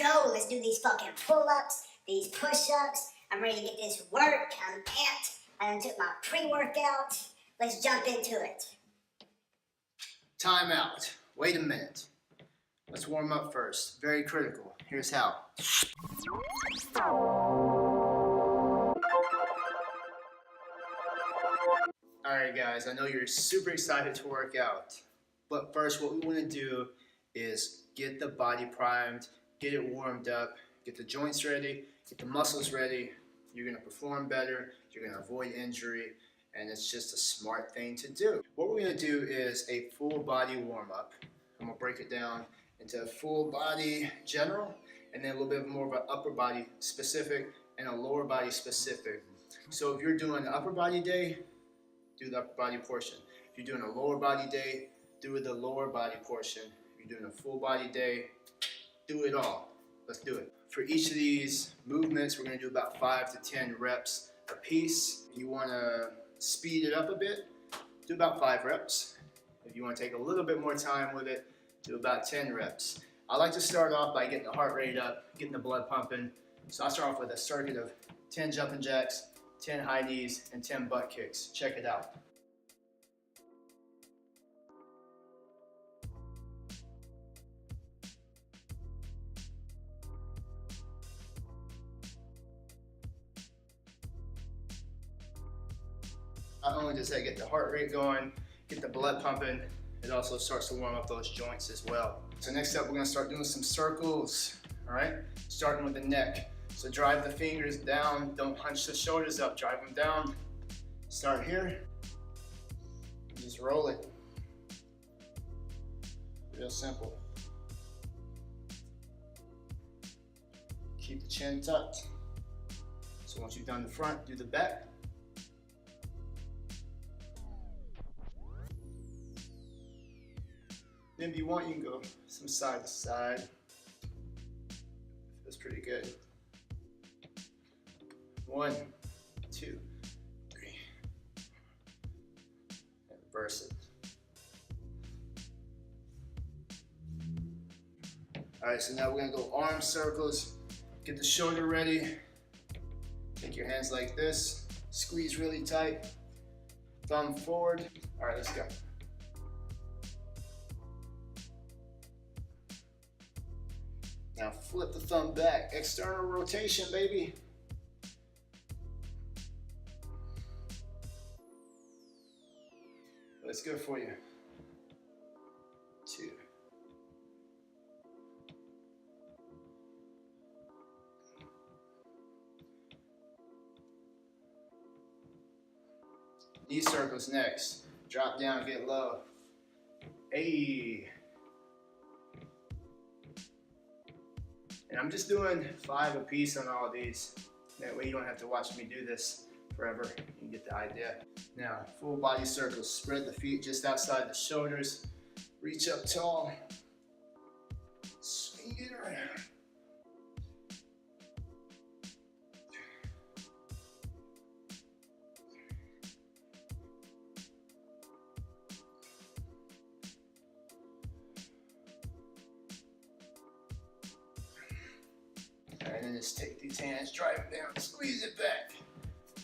go. Let's do these fucking pull-ups, these push-ups. I'm ready to get this work. I'm amped. I done took my pre-workout. Let's jump into it. Time out. Wait a minute. Let's warm up first. Very critical. Here's how. Alright guys, I know you're super excited to work out. But first what we want to do is get the body primed, get it warmed up, get the joints ready, get the muscles ready. You're going to perform better, you're going to avoid injury, and it's just a smart thing to do. What we're going to do is a full body warm up. I'm going to break it down into a full body general, and then a little bit more of an upper body specific and a lower body specific. So if you're doing an upper body day, do the upper body portion. If you're doing a lower body day, do the lower body portion. If you're doing a full body day, do it all. Let's do it. For each of these movements, we're going to do about 5 to 10 reps a piece. If you want to speed it up a bit, do about 5 reps. If you want to take a little bit more time with it, do about 10 reps. I like to start off by getting the heart rate up, getting the blood pumping. So I start off with a circuit of 10 jumping jacks, 10 high knees, and 10 butt kicks. Check it out. Not only does that get the heart rate going, get the blood pumping, it also starts to warm up those joints as well. So next up, we're going to start doing some circles, all right? Starting with the neck. So drive the fingers down, don't hunch the shoulders up, drive them down. Start here, just roll it. Real simple. Keep the chin tucked. So once you've done the front, do the back. Then if you want, you can go some side to side. Feels pretty good. 1, 2, 3. And reverse it. Alright, so now we're going to go arm circles. Get the shoulder ready. Take your hands like this. Squeeze really tight. Thumb forward. Alright, let's go. Now flip the thumb back. External rotation, baby. Let's go for you. 2. Knee circles next. Drop down, get low. Hey. And I'm just doing 5 a piece on all of these. That way you don't have to watch me do this forever. You can get the idea. Now, full body circles. Spread the feet just outside the shoulders. Reach up tall. Swing it around. And then just take these hands, drive it down, squeeze it back,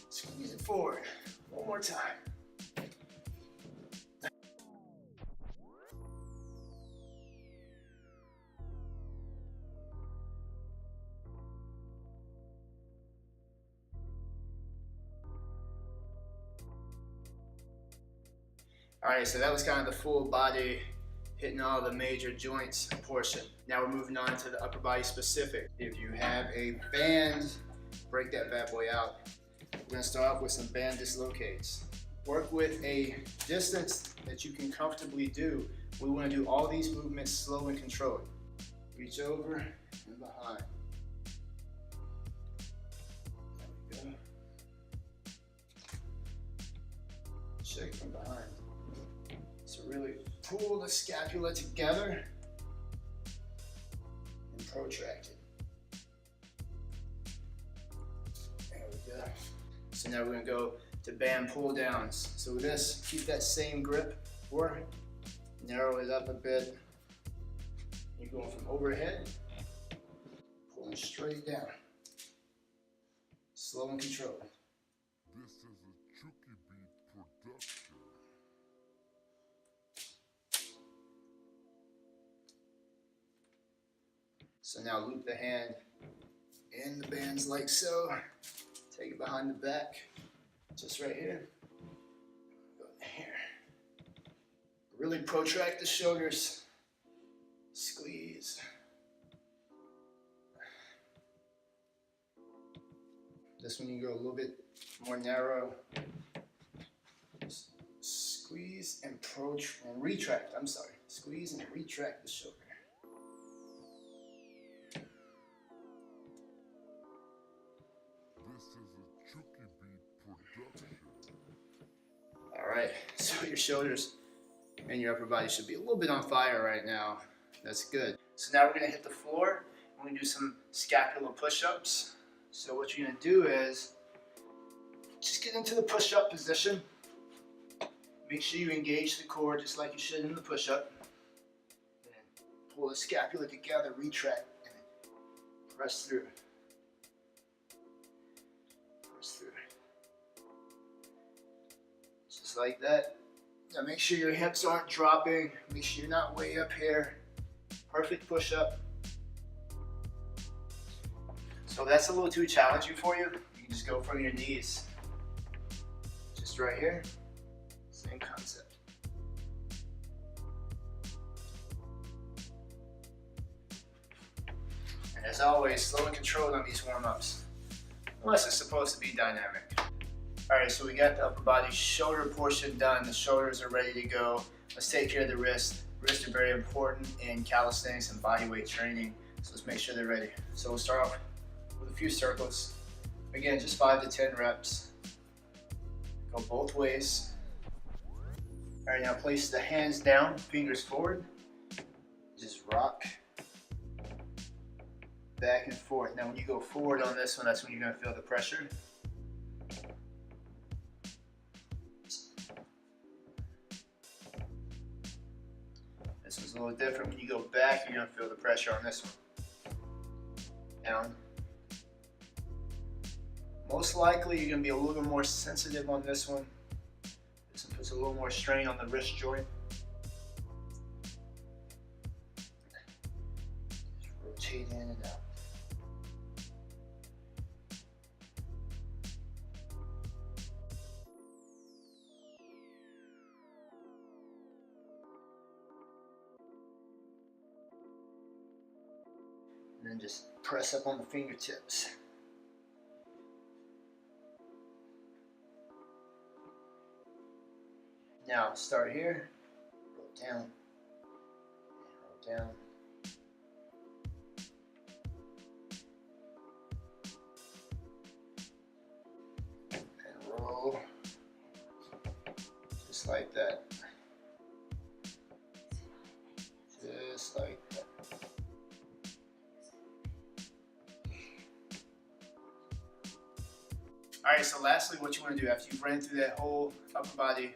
squeeze it forward. One more time. All right, so that was kind of the full body, hitting all the major joints portion. Now we're moving on to the upper body specific. If you have a band, break that bad boy out. We're gonna start off with some band dislocates. Work with a distance that you can comfortably do. We wanna do all these movements slow and controlled. Reach over and behind. There we go. Shake from behind. So really pull the scapula together and protract it. There we go. So now we're gonna go to band pull downs. So with this, keep that same grip or narrow it up a bit. You're going from overhead Pulling straight down. Slow and controlled. This is a Chuki Beats production. So now loop the hand in the bands like so. Take it behind the back, just right here. Go in here. Really protract the shoulders. Squeeze. This one you go a little bit more narrow. Squeeze and retract. I'm sorry. Squeeze and retract the shoulder. This is a Chuki Beats production. All right. So your shoulders and your upper body should be a little bit on fire right now. That's good. So now we're gonna hit the floor. We're gonna do some scapular push-ups. So what you're gonna do is just get into the push-up position. Make sure you engage the core just like you should in the push-up. And pull the scapula together, retract, and press through. Press through. Just like that. Now make sure your hips aren't dropping. Make sure you're not way up here. Perfect push-up. So if that's a little too challenging for you, you can just go from your knees. Just right here. Same concept. And as always, slow and controlled on these warm-ups. Unless it's supposed to be dynamic. Alright, so we got the upper body shoulder portion done. The shoulders are ready to go. Let's take care of the wrists. Wrists are very important in calisthenics and bodyweight training. So let's make sure they're ready. So we'll start off with a few circles. Again, just 5 to 10 reps. Go both ways. Alright, now place the hands down, fingers forward. Just rock back and forth. Now when you go forward on this one, that's when you're going to feel the pressure. This one's a little different. When you go back, you're going to feel the pressure on this one. Down. Most likely, you're going to be a little bit more sensitive on this one. This one puts a little more strain on the wrist joint. Just rotate in and out. And then just press up on the fingertips. Now start here, roll down, and roll down. And roll, just like that. Just like that. Alright, so lastly what you want to do after you've ran through that whole upper body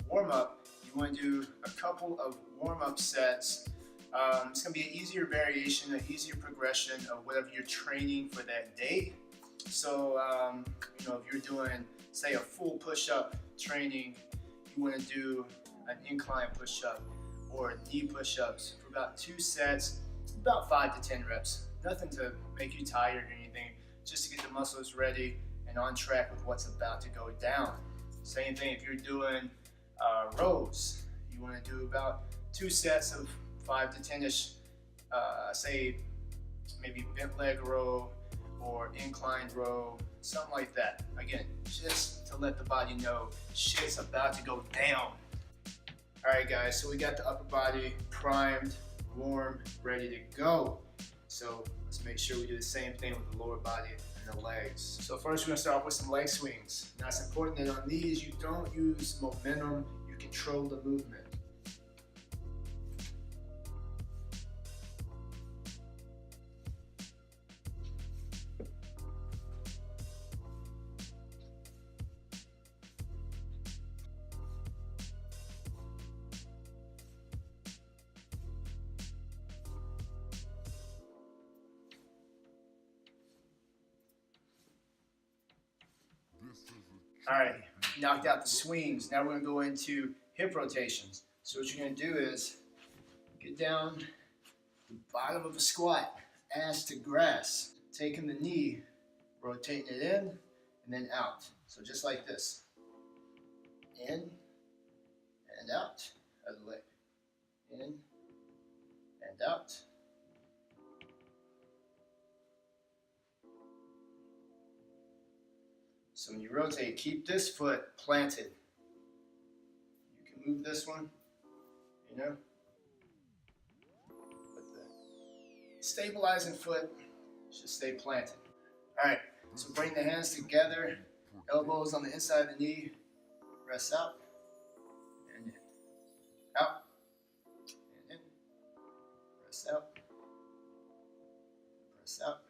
warm-up, you want to do a couple of warm-up sets. It's going to be an easier variation, an easier progression of whatever you're training for that day. So, if you're doing, say, a full push-up training, you want to do an incline push-up or knee push-ups for about 2 sets, about 5 to 10 reps. Nothing to make you tired or anything, just to get the muscles ready and on track with what's about to go down. Same thing if you're doing rows. You want to do about 2 sets of 5 to 10-ish, say maybe bent leg row or inclined row, something like that. Again, just to let the body know shit's about to go down. Alright guys, so we got the upper body primed, warm, ready to go. So let's make sure we do the same thing with the lower body and the legs. So first we're going to start off with some leg swings. Now it's important that on these you don't use momentum, you control the movement. Alright, knocked out the swings. Now we're going to go into hip rotations. So what you're going to do is get down the bottom of a squat, ass to grass, taking the knee, rotating it in, and then out. So just like this. In and out of the leg. In and out. So when you rotate, keep this foot planted. You can move this one, you know. But the stabilizing foot should stay planted. All right, so bring the hands together, elbows on the inside of the knee, press out, and in. Out, and in. Press out, press out.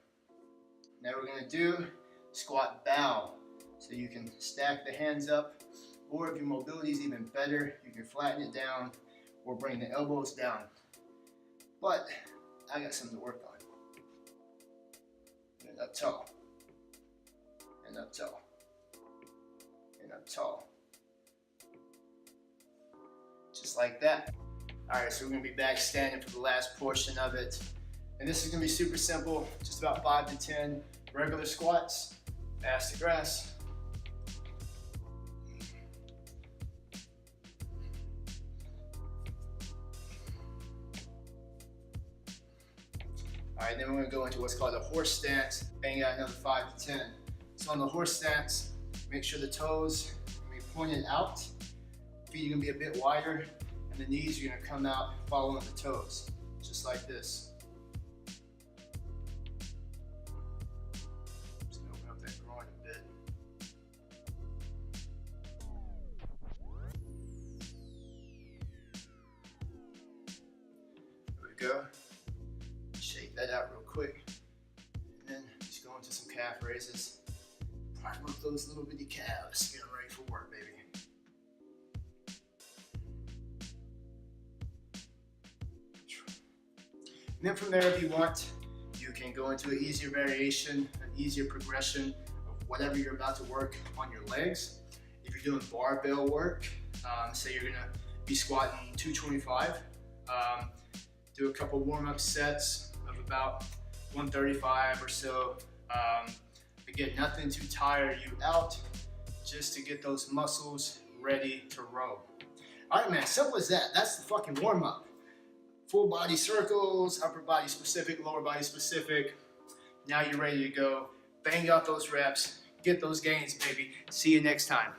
Now we're gonna do squat bow. So you can stack the hands up, or if your mobility is even better, you can flatten it down or bring the elbows down. But I got something to work on. And up tall, and up tall, and up tall. Just like that. All right, so we're gonna be back standing for the last portion of it. And this is gonna be super simple, just about 5 to 10 regular squats, ass to grass. All right, then we're gonna go into what's called a horse stance, bang out another 5 to 10. So on the horse stance, make sure the toes are gonna be pointed out, feet are gonna be a bit wider, and the knees are gonna come out following the toes, just like this. Just gonna open up that groin a bit. There we go. Shake that out real quick. And then just go into some calf raises. Prime up those little bitty calves. Get them ready for work, baby. And then from there, if you want, you can go into an easier variation, an easier progression of whatever you're about to work on your legs. If you're doing barbell work, say you're gonna be squatting 225, do a couple warm-up sets of about 135 or so. Again, nothing to tire you out, just to get those muscles ready to row. All right, man, simple as that. That's the fucking warm-up. Full body circles, upper body specific, lower body specific. Now you're ready to go. Bang out those reps, get those gains, baby. See you next time.